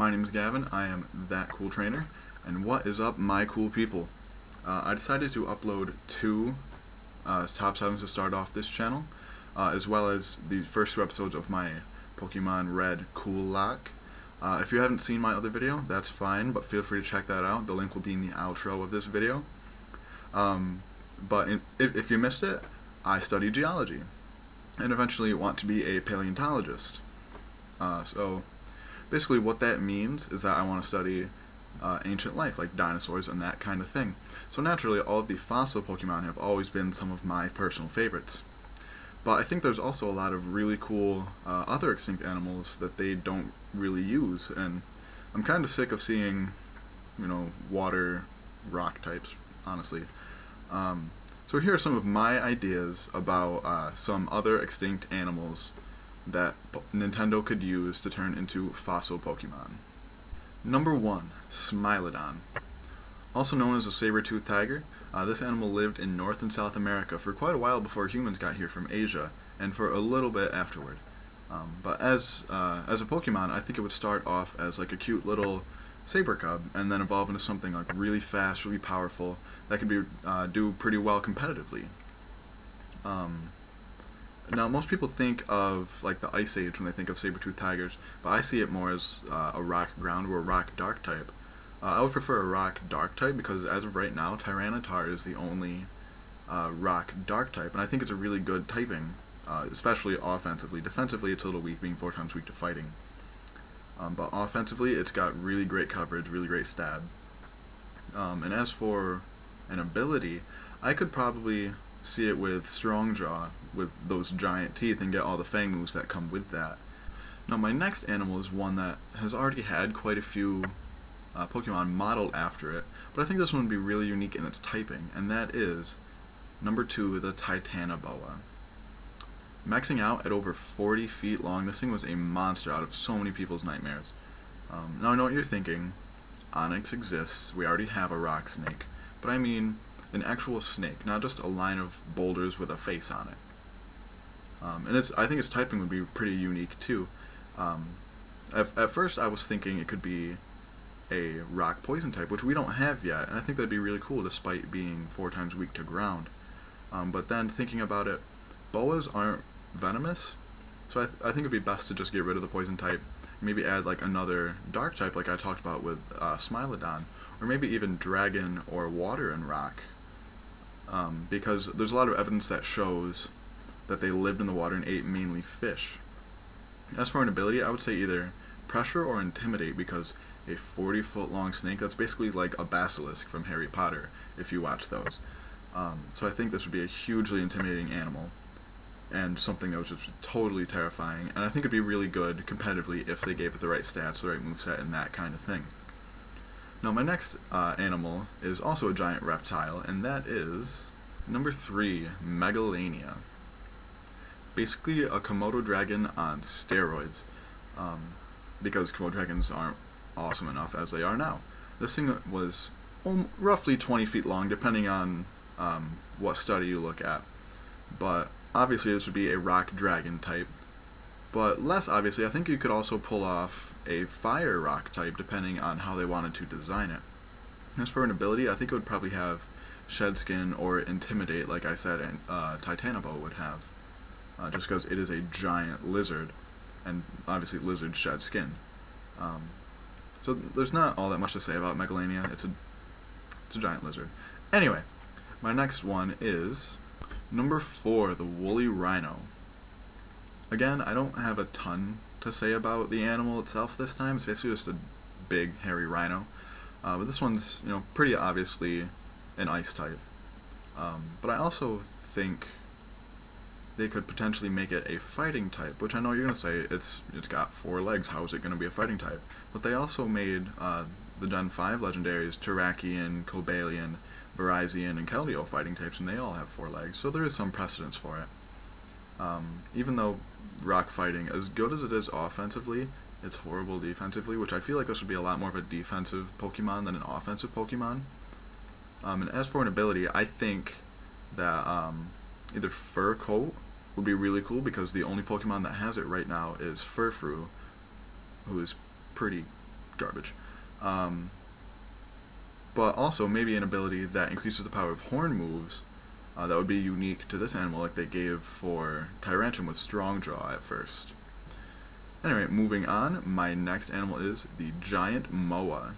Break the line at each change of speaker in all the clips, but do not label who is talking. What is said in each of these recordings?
My name is Gavin, I am That Cool Trainer, and what is up, my cool people? I decided to upload two top 7s to start off this channel, as well as the first 2 episodes of my Pokemon Red Cool Lock. If you haven't seen my other video, that's fine, but feel free to check that out. The link will be in the outro of this video. If you missed it, I study geology, and eventually want to be a paleontologist. So basically what that means is that I want to study ancient life, like dinosaurs and that kind of thing. So naturally, all of the fossil Pokemon have always been some of my personal favorites. But I think there's also a lot of really cool other extinct animals that they don't really use, and I'm kind of sick of seeing, water, rock types, honestly. So here are some of my ideas about some other extinct animals that Nintendo could use to turn into fossil Pokemon. Number 1, Smilodon. Also known as a saber-toothed tiger, this animal lived in North and South America for quite a while before humans got here from Asia, and for a little bit afterward. But as a Pokemon, I think it would start off as like a cute little saber cub, and then evolve into something like really fast, really powerful, that could be do pretty well competitively. Now, most people think of like the Ice Age when they think of saber-toothed tigers, but I see it more as a rock ground or a rock dark type. I would prefer a rock dark type because as of right now, Tyranitar is the only rock dark type, and I think it's a really good typing, especially offensively. Defensively, it's a little weak, being 4 times weak to fighting. But offensively, it's got really great coverage, really great stab. And as for an ability, I could probably see it with Strong Jaw, with those giant teeth, and get all the fang moves that come with that. Now, my next animal is one that has already had quite a few Pokemon modeled after it, but I think this one would be really unique in its typing, and that is number 2, the Titanoboa. Maxing out at over 40 feet long, this thing was a monster out of so many people's nightmares. Now I know what you're thinking. Onyx exists, we already have a rock snake, but I mean an actual snake, not just a line of boulders with a face on it. And I think its typing would be pretty unique too. At first I was thinking it could be a rock poison type, which we don't have yet, and I think that'd be really cool despite being 4 times weak to ground. But then thinking about it, boas aren't venomous, so I think it'd be best to just get rid of the poison type, maybe add like another dark type like I talked about with Smilodon, or maybe even dragon or water and rock, because there's a lot of evidence that shows that they lived in the water and ate mainly fish. As for an ability, I would say either pressure or intimidate, because a 40-foot long snake, that's basically like a basilisk from Harry Potter, if you watch those. So I think this would be a hugely intimidating animal, and something that was just totally terrifying, and I think it'd be really good competitively if they gave it the right stats, the right moveset, and that kind of thing. Now my next animal is also a giant reptile, and that is number 3, MegaLainnya. Basically a Komodo dragon on steroids, because Komodo dragons aren't awesome enough as they are now. This thing was roughly 20 feet long, depending on what study you look at, but obviously this would be a rock dragon type, but less obviously, I think you could also pull off a fire rock type depending on how they wanted to design it. As for an ability, I think it would probably have Shed Skin or Intimidate, like I said, and Titanoboa would have, just because it is a giant lizard, and obviously lizards shed skin. So there's not all that much to say about MegaLainnya. It's a giant lizard. Anyway, my next one is number 4, the WoollyRhino. Again, I don't have a ton to say about the animal itself this time. It's basically just a big, hairy rhino. But this one's, pretty obviously an ice type. But I also think they could potentially make it a fighting type, which I know you're going to say it's got 4 legs, how is it going to be a fighting type? But they also made the Gen 5 legendaries, Terrakion, Cobalion, Virizion, and Keldeo fighting types, and they all have 4 legs, so there is some precedence for it. Even though rock fighting, as good as it is offensively, it's horrible defensively, which I feel like this would be a lot more of a defensive Pokemon than an offensive Pokemon. And as for an ability, I think that either Fur Coat would be really cool, because the only Pokemon that has it right now is Furfrou, who is pretty garbage. But also maybe an ability that increases the power of horn moves that would be unique to this animal, like they gave for Tyranitum with Strong Jaw at first. Anyway, moving on, my next animal is the giant moa.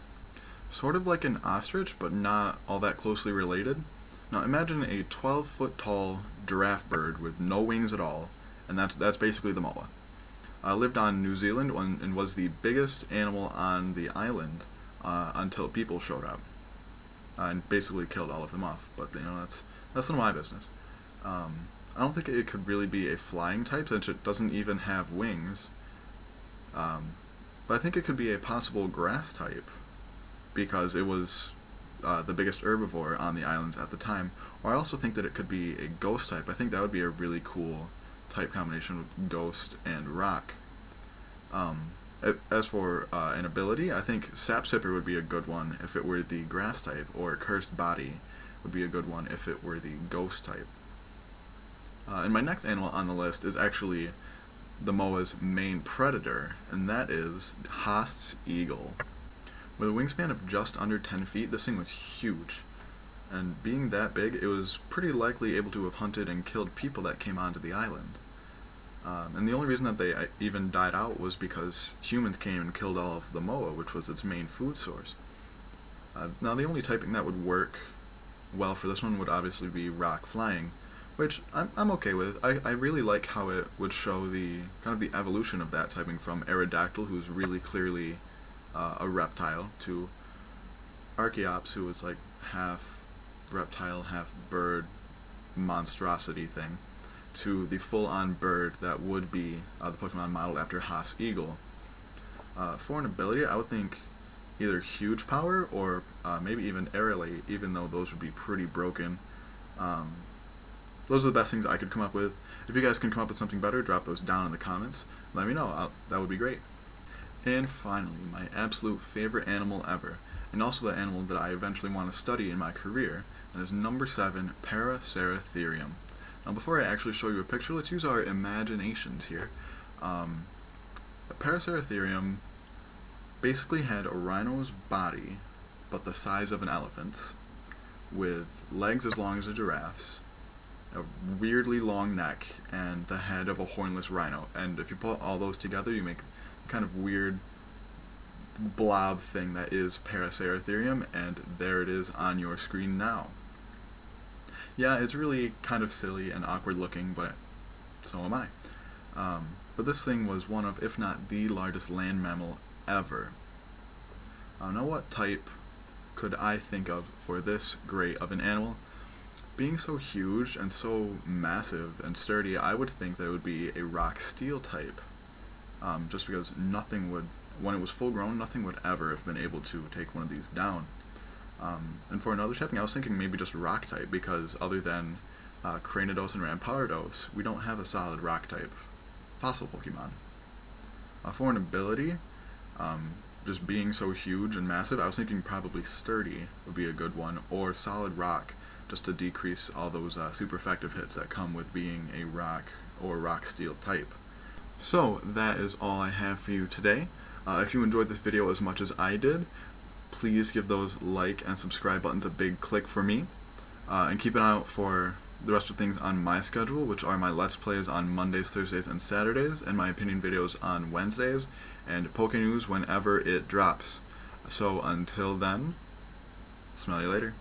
Sort of like an ostrich, but not all that closely related. Now imagine a 12-foot tall giraffe bird with no wings at all, and that's basically the moa. Lived on New Zealand and was the biggest animal on the island until people showed up and basically killed all of them off. But that's none of my business. I don't think it could really be a flying type since it doesn't even have wings. But I think it could be a possible grass type because it was the biggest herbivore on the islands at the time. Or I also think that it could be a ghost type. I think that would be a really cool type combination with ghost and rock. As for an ability, I think Sap Sipper would be a good one if it were the grass type, or Cursed Body would be a good one if it were the ghost type. And my next animal on the list is actually the moa's main predator, and that is Hast's Eagle. With a wingspan of just under 10 feet, this thing was huge. And being that big, it was pretty likely able to have hunted and killed people that came onto the island. And the only reason that they even died out was because humans came and killed all of the moa, which was its main food source. Now the only typing that would work well for this one would obviously be rock flying, which I'm okay with. I really like how it would show the kind of the evolution of that typing from Aerodactyl, who's really clearly a reptile, to Archaeops, who was like half reptile, half bird monstrosity thing, to the full-on bird that would be the Pokemon modeled after Hast Eagle. For an ability, I would think either huge power or maybe even aerolate, even though those would be pretty broken. Those are the best things I could come up with. If you guys can come up with something better, drop those down in the comments. Let me know. That would be great. And finally, my absolute favorite animal ever, and also the animal that I eventually want to study in my career, and is number 7, Paraceratherium. Now before I actually show you a picture, let's use our imaginations here. Paraceratherium basically had a rhino's body, but the size of an elephant's, with legs as long as a giraffe's, a weirdly long neck, and the head of a hornless rhino. And if you put all those together, you make a kind of weird blob thing that is Paraceratherium, and there it is on your screen now. Yeah, it's really kind of silly and awkward looking, but so am I. But this thing was one of, if not the largest land mammal ever. Now what type could I think of for this great of an animal? Being so huge and so massive and sturdy, I would think that it would be a rock steel type. Just because nothing would, when it was full grown, nothing would ever have been able to take one of these down. And for another typing, I was thinking maybe just rock type, because other than Cranidos and Rampardos, we don't have a solid rock type fossil Pokemon. For an ability, just being so huge and massive, I was thinking probably Sturdy would be a good one, or Solid Rock, just to decrease all those super effective hits that come with being a rock or rock steel type. So that is all I have for you today. If you enjoyed this video as much as I did, please give those like and subscribe buttons a big click for me, and keep an eye out for the rest of things on my schedule, which are my Let's Plays on Mondays, Thursdays, and Saturdays, and my opinion videos on Wednesdays, and Poke News whenever it drops. So until then, smell you later.